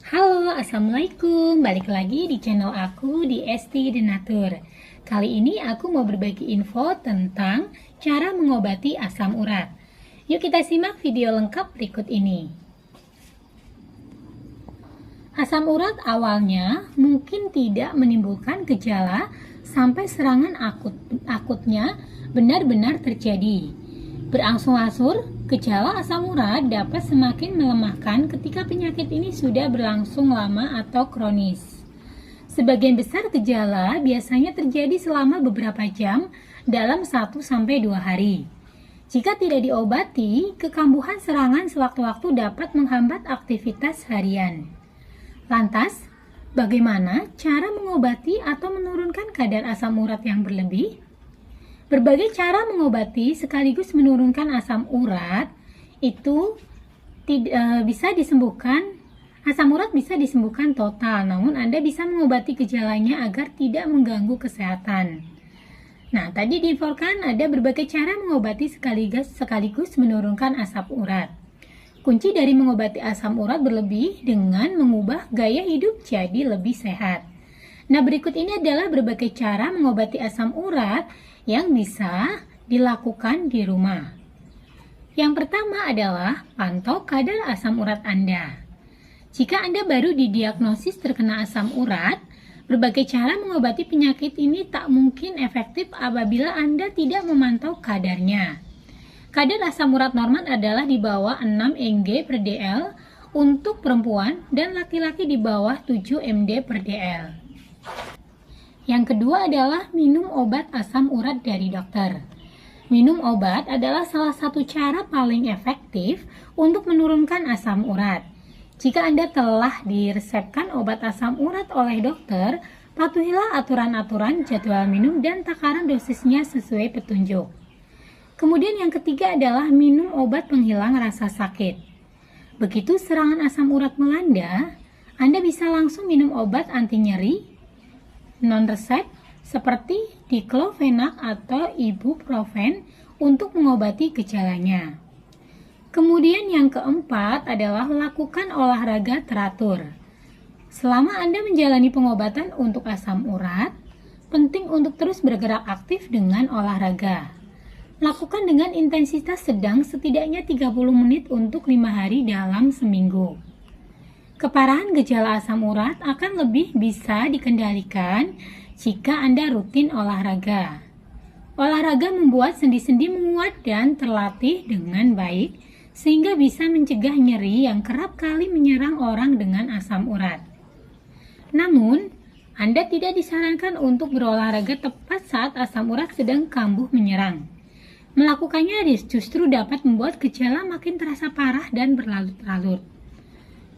Halo, Assalamualaikum. Balik lagi di channel aku di Esti Denatur. Kali ini aku mau berbagi info tentang cara mengobati asam urat. Yuk kita simak video lengkap berikut ini. Asam urat awalnya mungkin tidak menimbulkan gejala sampai serangan akutnya benar-benar terjadi. Berangsur-angsur, gejala asam urat dapat semakin melemahkan ketika penyakit ini sudah berlangsung lama atau kronis. Sebagian besar gejala biasanya terjadi selama beberapa jam dalam 1-2 hari. Jika tidak diobati, kekambuhan serangan sewaktu-waktu dapat menghambat aktivitas harian. Lantas, bagaimana cara mengobati atau menurunkan kadar asam urat yang berlebih? Berbagai cara mengobati sekaligus menurunkan asam urat itu bisa disembuhkan. Asam urat bisa disembuhkan total, namun Anda bisa mengobati gejalanya agar tidak mengganggu kesehatan. Nah, tadi diinfokan ada berbagai cara mengobati sekaligus menurunkan asam urat. Kunci dari mengobati asam urat berlebih dengan mengubah gaya hidup jadi lebih sehat. Nah, berikut ini adalah berbagai cara mengobati asam urat yang bisa dilakukan di rumah. Yang pertama adalah pantau kadar asam urat Anda. Jika Anda baru didiagnosis terkena asam urat, berbagai cara mengobati penyakit ini tak mungkin efektif apabila Anda tidak memantau kadarnya. Kadar asam urat normal adalah di bawah 6 mg per dl untuk perempuan dan laki-laki di bawah 7 mg per dl. Yang kedua adalah minum obat asam urat dari dokter. Minum obat adalah salah satu cara paling efektif untuk menurunkan asam urat. Jika Anda telah diresepkan obat asam urat oleh dokter, patuhilah aturan-aturan jadwal minum dan takaran dosisnya sesuai petunjuk. Kemudian yang ketiga adalah minum obat penghilang rasa sakit. Begitu serangan asam urat melanda, Anda bisa langsung minum obat anti nyeri non-resep seperti diclofenac atau ibuprofen untuk mengobati gejalanya. Kemudian yang keempat adalah lakukan olahraga teratur. Selama Anda menjalani pengobatan untuk asam urat, penting untuk terus bergerak aktif dengan olahraga. Lakukan dengan intensitas sedang setidaknya 30 menit untuk 5 hari dalam seminggu. Keparahan gejala asam urat akan lebih bisa dikendalikan jika Anda rutin olahraga. Olahraga membuat sendi-sendi menguat dan terlatih dengan baik, sehingga bisa mencegah nyeri yang kerap kali menyerang orang dengan asam urat. Namun, Anda tidak disarankan untuk berolahraga tepat saat asam urat sedang kambuh menyerang. Melakukannya justru dapat membuat gejala makin terasa parah dan berlarut-larut.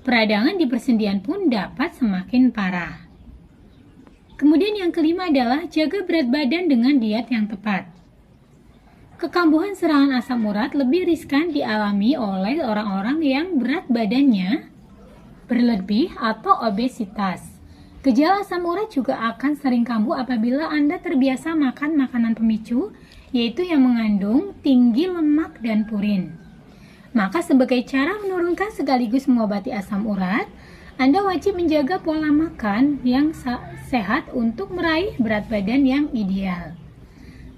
Peradangan di persendian pun dapat semakin parah. Kemudian yang kelima adalah jaga berat badan dengan diet yang tepat. Kekambuhan serangan asam urat lebih riskan dialami oleh orang-orang yang berat badannya berlebih atau obesitas. Gejala asam urat juga akan sering kambuh apabila Anda terbiasa makan makanan pemicu, yaitu yang mengandung tinggi lemak dan purin. Maka sebagai cara menurunkan sekaligus mengobati asam urat, Anda wajib menjaga pola makan yang sehat untuk meraih berat badan yang ideal.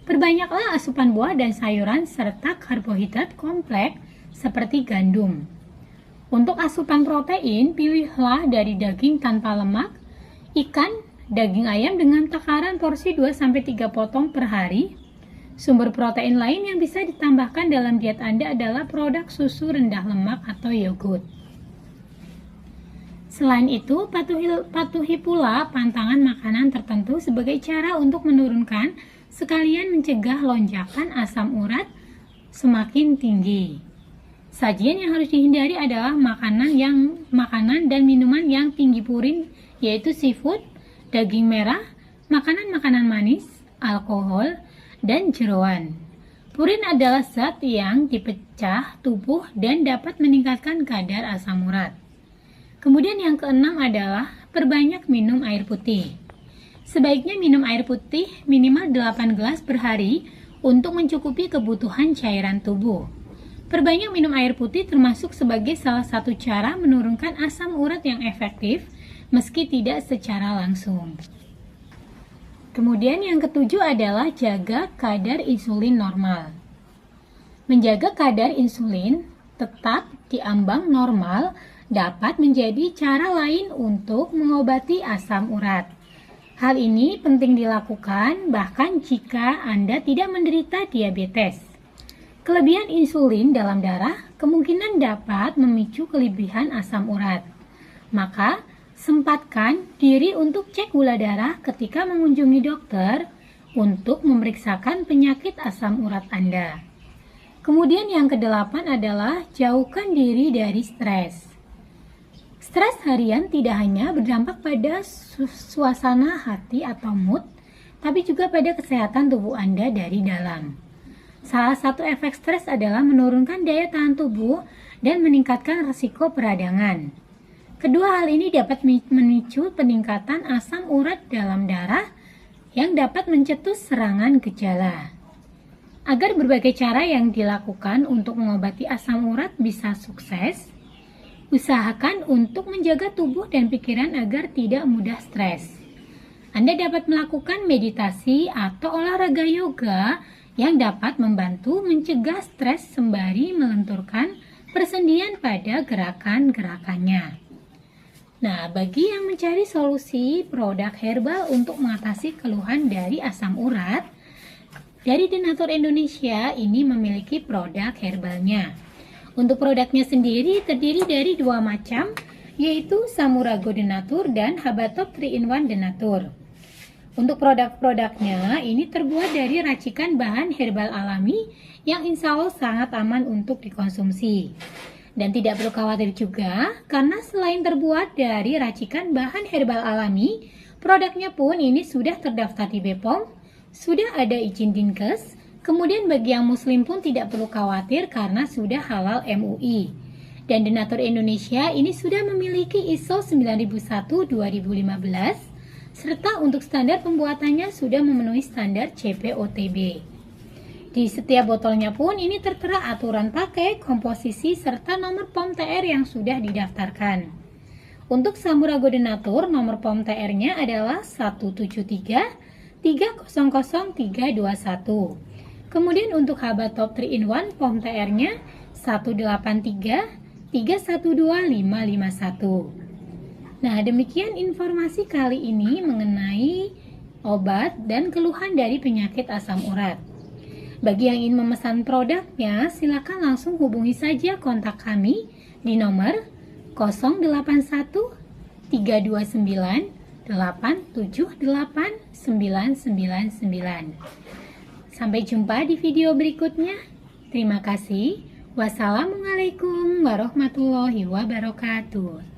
Perbanyaklah asupan buah dan sayuran serta karbohidrat kompleks seperti gandum. Untuk asupan protein, pilihlah dari daging tanpa lemak, ikan, daging ayam dengan takaran porsi 2-3 potong per hari. Sumber protein lain yang bisa ditambahkan dalam diet Anda adalah produk susu rendah lemak atau yogurt. Selain itu, patuhi pula pantangan makanan tertentu sebagai cara untuk menurunkan sekalian mencegah lonjakan asam urat semakin tinggi. Sajian yang harus dihindari adalah makanan dan minuman yang tinggi purin, yaitu seafood, daging merah, makanan-makanan manis, alkohol, dan jeroan. Purin adalah zat yang dipecah tubuh dan dapat meningkatkan kadar asam urat. Kemudian yang keenam adalah perbanyak minum air putih. Sebaiknya minum air putih minimal 8 gelas per hari untuk mencukupi kebutuhan cairan tubuh. Perbanyak minum air putih termasuk sebagai salah satu cara menurunkan asam urat yang efektif meski tidak secara langsung. Kemudian yang ketujuh adalah jaga kadar insulin normal. Menjaga kadar insulin tetap di ambang normal dapat menjadi cara lain untuk mengobati asam urat. Hal ini penting dilakukan bahkan jika Anda tidak menderita diabetes. Kelebihan insulin dalam darah kemungkinan dapat memicu kelebihan asam urat. Maka, sempatkan diri untuk cek gula darah ketika mengunjungi dokter untuk memeriksakan penyakit asam urat Anda. Kemudian yang kedelapan adalah jauhkan diri dari stres. Stres harian tidak hanya berdampak pada suasana hati atau mood, tapi juga pada kesehatan tubuh Anda dari dalam. Salah satu efek stres adalah menurunkan daya tahan tubuh dan meningkatkan risiko peradangan. Kedua hal ini dapat memicu peningkatan asam urat dalam darah yang dapat mencetus serangan gejala. Agar berbagai cara yang dilakukan untuk mengobati asam urat bisa sukses, usahakan untuk menjaga tubuh dan pikiran agar tidak mudah stres. Anda dapat melakukan meditasi atau olahraga yoga yang dapat membantu mencegah stres sembari melenturkan persendian pada gerakan-gerakannya. Nah, bagi yang mencari solusi produk herbal untuk mengatasi keluhan dari asam urat, dari Denatur Indonesia ini memiliki produk herbalnya. Untuk produknya sendiri terdiri dari dua macam, yaitu Samurago Denatur dan Habatop 3-in-1 Denatur. Untuk produk-produknya ini terbuat dari racikan bahan herbal alami yang insya Allah sangat aman untuk dikonsumsi. Dan tidak perlu khawatir juga karena selain terbuat dari racikan bahan herbal alami, produknya pun ini sudah terdaftar di BPOM, sudah ada izin Dinkes, kemudian bagi yang muslim pun tidak perlu khawatir karena sudah halal MUI. Dan Denatur Indonesia ini sudah memiliki ISO 9001-2015, serta untuk standar pembuatannya sudah memenuhi standar CPOTB. Di setiap botolnya pun ini tertera aturan pakai, komposisi, serta nomor POM TR yang sudah didaftarkan. Untuk Samurago Denatur, nomor POM TR-nya adalah 173300321. Kemudian untuk Habatop 3-in-1, POM TR-nya 183312551. Nah, demikian informasi kali ini mengenai obat dan keluhan dari penyakit asam urat. Bagi yang ingin memesan produknya, silakan langsung hubungi saja kontak kami di nomor 081 329 878 999. Sampai jumpa di video berikutnya. Terima kasih. Wassalamualaikum warahmatullahi wabarakatuh.